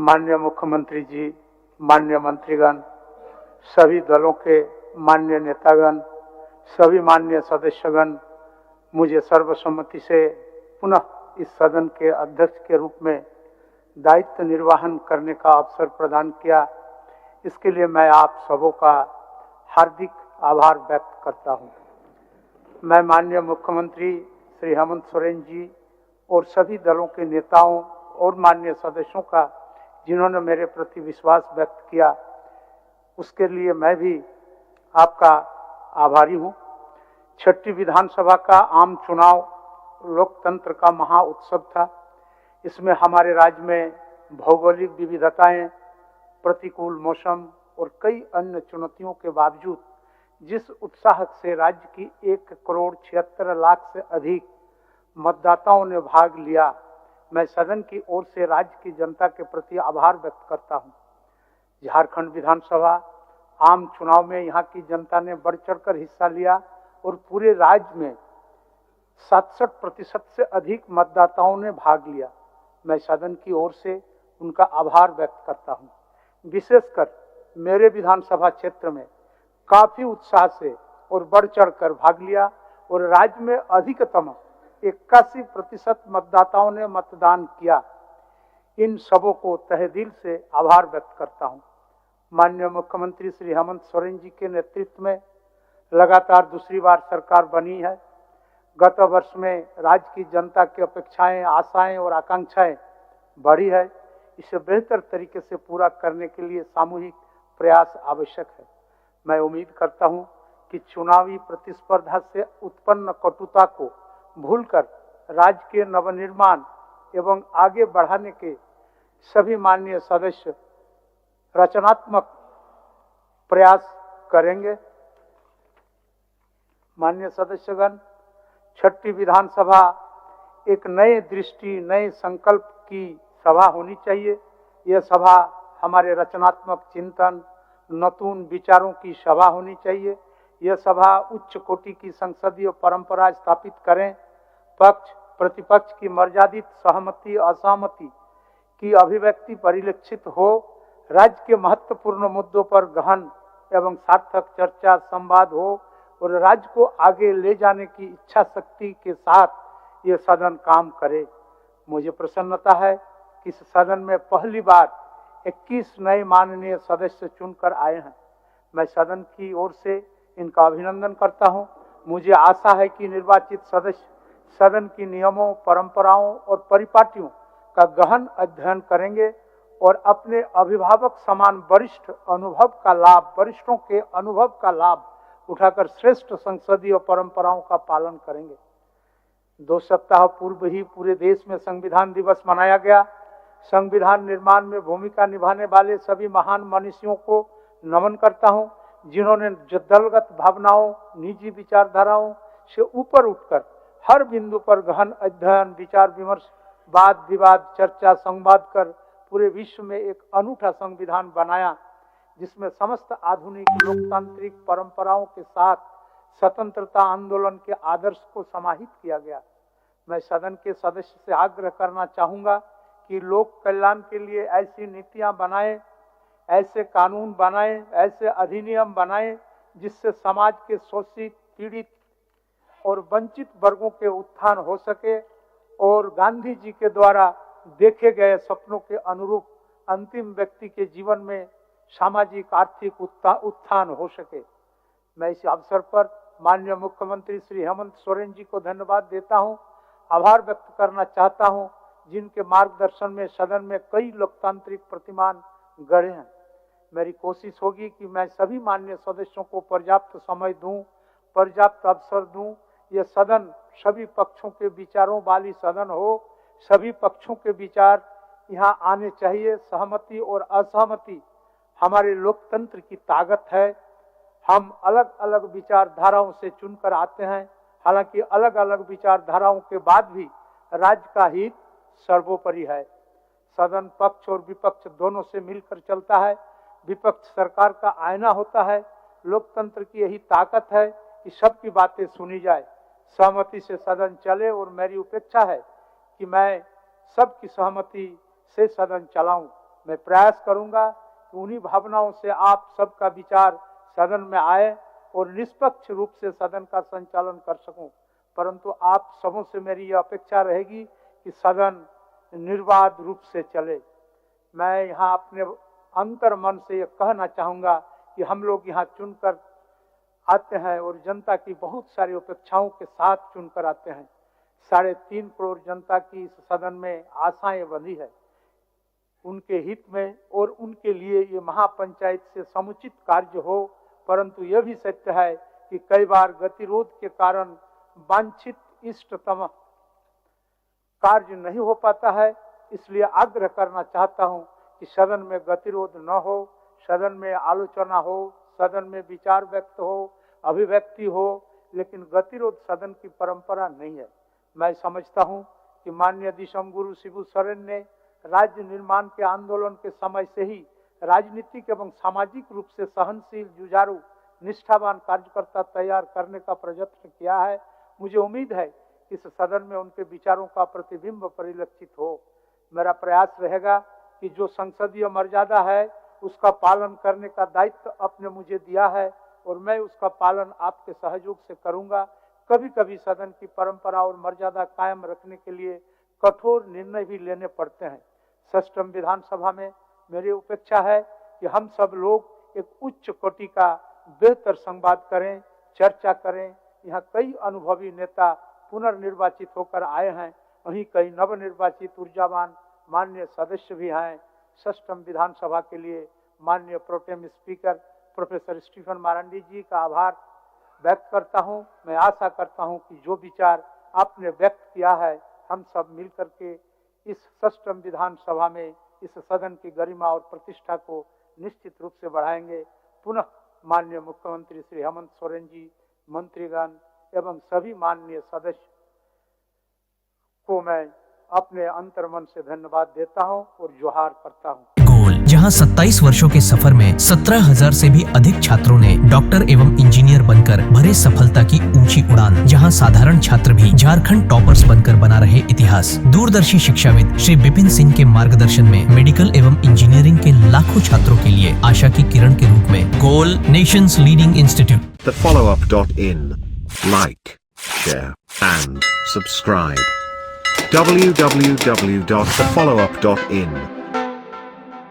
माननीय मुख्यमंत्री जी, माननीय मंत्रीगण, सभी दलों के माननीय नेतागण, सभी माननीय सदस्यगण, मुझे सर्वसम्मति से पुनः इस सदन के अध्यक्ष के रूप में दायित्व निर्वहन करने का अवसर प्रदान किया। इसके लिए मैं आप सबों का हार्दिक आभार व्यक्त करता हूं। मैं माननीय मुख्यमंत्री श्री हेमंत सोरेन जी और सभी दलों के नेताओं और माननीय सदस्यों का जिन्होंने मेरे प्रति विश्वास व्यक्त किया, उसके लिए मैं भी आपका आभारी हूं। छठी विधानसभा का आम चुनाव लोकतंत्र का महा उत्सव था। इसमें हमारे राज्य में भौगोलिक विविधताएं, प्रतिकूल मौसम और कई अन्य चुनौतियों के बावजूद जिस उत्साह से राज्य की 1,76,00,000 से अधिक मतदाताओं ने भाग लिया, मैं सदन की ओर से राज्य की जनता के प्रति आभार व्यक्त करता हूं। झारखंड विधानसभा आम चुनाव में यहां की जनता ने बढ़ चढ़कर हिस्सा लिया और पूरे राज्य में 67% से अधिक मतदाताओं ने भाग लिया। मैं सदन की ओर से उनका आभार व्यक्त करता हूं। विशेषकर मेरे विधानसभा क्षेत्र में काफी उत्साह से और बढ़ चढ़कर भाग लिया और राज्य में अधिकतम 81% मतदाताओं ने मतदान किया। इन सबों को तहे दिल से आभार व्यक्त करता हूं। माननीय मुख्यमंत्री श्री हेमंत सोरेन जी के नेतृत्व में लगातार दूसरी बार सरकार बनी है। गत वर्ष में राज्य की जनता की अपेक्षाएं, आशाएं और आकांक्षाएं बढ़ी है। इसे बेहतर तरीके से पूरा करने के लिए सामूहिक प्रयास आवश्यक है। मैं उम्मीद करता हूं कि चुनावी प्रतिस्पर्धा से उत्पन्न कटुता को भूलकर राज्य के नवनिर्माण एवं आगे बढ़ाने के सभी माननीय सदस्य रचनात्मक प्रयास करेंगे। माननीय सदस्यगण, छठी विधानसभा एक नए दृष्टि, नए संकल्प की सभा होनी चाहिए। यह सभा हमारे रचनात्मक चिंतन, नतून विचारों की सभा होनी चाहिए। यह सभा उच्च कोटि की संसदीय परंपरा स्थापित करें। पक्ष प्रतिपक्ष की मर्यादित सहमति असहमति की अभिव्यक्ति परिलक्षित हो। राज्य के महत्वपूर्ण मुद्दों पर गहन एवं सार्थक चर्चा संवाद हो और राज्य को आगे ले जाने की इच्छा शक्ति के साथ ये सदन काम करे। मुझे प्रसन्नता है कि इस सदन में पहली बार 21 नए माननीय सदस्य चुनकर आए हैं। मैं सदन की ओर से इनका अभिनंदन करता हूं। मुझे आशा है कि निर्वाचित सदस्य सदन की नियमों, परंपराओं और परिपाटियों का गहन अध्ययन करेंगे और अपने अभिभावक समान वरिष्ठों के अनुभव का लाभ उठाकर श्रेष्ठ संसदीय परंपराओं का पालन करेंगे। 2 सप्ताह पूर्व ही पूरे देश में संविधान दिवस मनाया गया। संविधान निर्माण में भूमिका निभाने वाले सभी महान मनीषियों को नमन करता हूं, जिन्होंने दलगत भावनाओं, निजी विचारधाराओं से ऊपर उठकर हर बिंदु पर गहन अध्ययन, विचार विमर्श, वाद विवाद, चर्चा, संवाद कर पूरे विश्व में एक अनूठा संविधान बनाया, जिसमें समस्त आधुनिक लोकतांत्रिक परंपराओं के साथ स्वतंत्रता आंदोलन के आदर्श को समाहित किया गया। मैं सदन के सदस्य से आग्रह करना चाहूंगा कि लोक कल्याण के लिए ऐसी नीतियां बनाएं, ऐसे कानून बनाएं, ऐसे अधिनियम बनाएं जिससे समाज के शोषित, पीड़ित और वंचित वर्गों के उत्थान हो सके और गांधी जी के द्वारा देखे गए सपनों के अनुरूप अंतिम व्यक्ति के जीवन में सामाजिक आर्थिक उत्थान हो सके। मैं इस अवसर पर माननीय मुख्यमंत्री श्री हेमंत सोरेन जी को धन्यवाद देता हूं, आभार व्यक्त करना चाहता हूं, जिनके मार्गदर्शन में सदन में कई लोकतांत्रिक प्रतिमान गढ़े हैं। मेरी कोशिश होगी कि मैं सभी माननीय सदस्यों को पर्याप्त समय दूं, पर्याप्त अवसर दूं। यह सदन सभी पक्षों के विचारों वाली सदन हो। सभी पक्षों के विचार यहाँ आने चाहिए। सहमति और असहमति हमारे लोकतंत्र की ताकत है। हम अलग अलग विचारधाराओं से चुनकर आते हैं। हालांकि अलग अलग विचारधाराओं के बाद भी राज्य का हित सर्वोपरि है। सदन पक्ष और विपक्ष दोनों से मिलकर चलता है। विपक्ष सरकार का आईना होता है। लोकतंत्र की यही ताकत है कि सबकी बातें सुनी जाए, सहमति से सदन चले और मेरी अपेक्षा है कि मैं सबकी सहमति से सदन चलाऊं। मैं प्रयास करूंगा कि उन्हीं भावनाओं से आप सबका विचार सदन में आए और निष्पक्ष रूप से सदन का संचालन कर सकूं। परंतु आप सबों से मेरी यह अपेक्षा रहेगी कि सदन निर्बाध रूप से चले। मैं यहाँ अपने अंतर मन से ये कहना चाहूँगा कि हम लोग यहाँ चुनकर आते हैं और जनता की बहुत सारी अपेक्षाओं के साथ चुनकर आते हैं। 3.5 करोड़ जनता की इस सदन में आशाएं बंधी है, उनके हित में और उनके लिए ये महापंचायत से समुचित कार्य हो। परंतु यह भी सत्य है कि कई बार गतिरोध के कारण वांछित इष्टतम कार्य नहीं हो पाता है। इसलिए आग्रह करना चाहता हूं कि सदन में गतिरोध न हो, सदन में आलोचना हो, सदन में विचार व्यक्त हो, अभिव्यक्ति हो, लेकिन गतिरोध सदन की परंपरा नहीं है। मैं समझता हूं कि माननीय दिशम गुरु शिबू सोरेन ने राज्य निर्माण के आंदोलन के समय से ही राजनीतिक एवं सामाजिक रूप से सहनशील, जुझारू, निष्ठावान कार्यकर्ता तैयार करने का प्रयत्न किया है। मुझे उम्मीद है कि इस सदन में उनके विचारों का प्रतिबिंब परिलक्षित हो। मेरा प्रयास रहेगा कि जो संसदीय मर्यादा है उसका पालन करने का दायित्व आपने मुझे दिया है और मैं उसका पालन आपके सहयोग से करूंगा। कभी कभी सदन की परंपरा और मर्यादा कायम रखने के लिए कठोर निर्णय भी लेने पड़ते हैं। सष्टम विधानसभा में मेरी अपेक्षा है कि हम सब लोग एक उच्च कोटि का बेहतर संवाद करें, चर्चा करें। यहाँ कई अनुभवी नेता पुनर्निर्वाचित होकर आए हैं, वहीं कई नवनिर्वाचित ऊर्जावान माननीय सदस्य भी हैं। सष्टम विधानसभा के लिए माननीय protem speaker professor Stephen Marandi ji का आभार व्यक्त करता हूं। मैं आशा करता हूं कि जो विचार आपने व्यक्त किया है हम सब मिलकर के इस सष्टम विधानसभा में इस सदन की गरिमा और प्रतिष्ठा को निश्चित रूप से बढ़ाएंगे। पुनः माननीय मुख्यमंत्री श्री हेमंत सोरेन जी, मंत्रीगण एवं सभी माननीय सदस्य को मैं अपने अंतर्मन से धन्यवाद देता हूं और जोहार करता हूं। गोल, जहां 27 वर्षों के सफर में 17,000 से भी अधिक छात्रों ने डॉक्टर एवं इंजीनियर बनकर भरे सफलता की ऊंची उड़ान, जहां साधारण छात्र भी झारखंड टॉपर्स बनकर बना रहे इतिहास। दूरदर्शी शिक्षाविद श्री विपिन सिंह के मार्गदर्शन में मेडिकल एवं इंजीनियरिंग के लाखों छात्रों के लिए आशा की किरण के रूप में goal, nations leading institute. TheFollowUp.in. Like, share and subscribe. www.thefollowup.in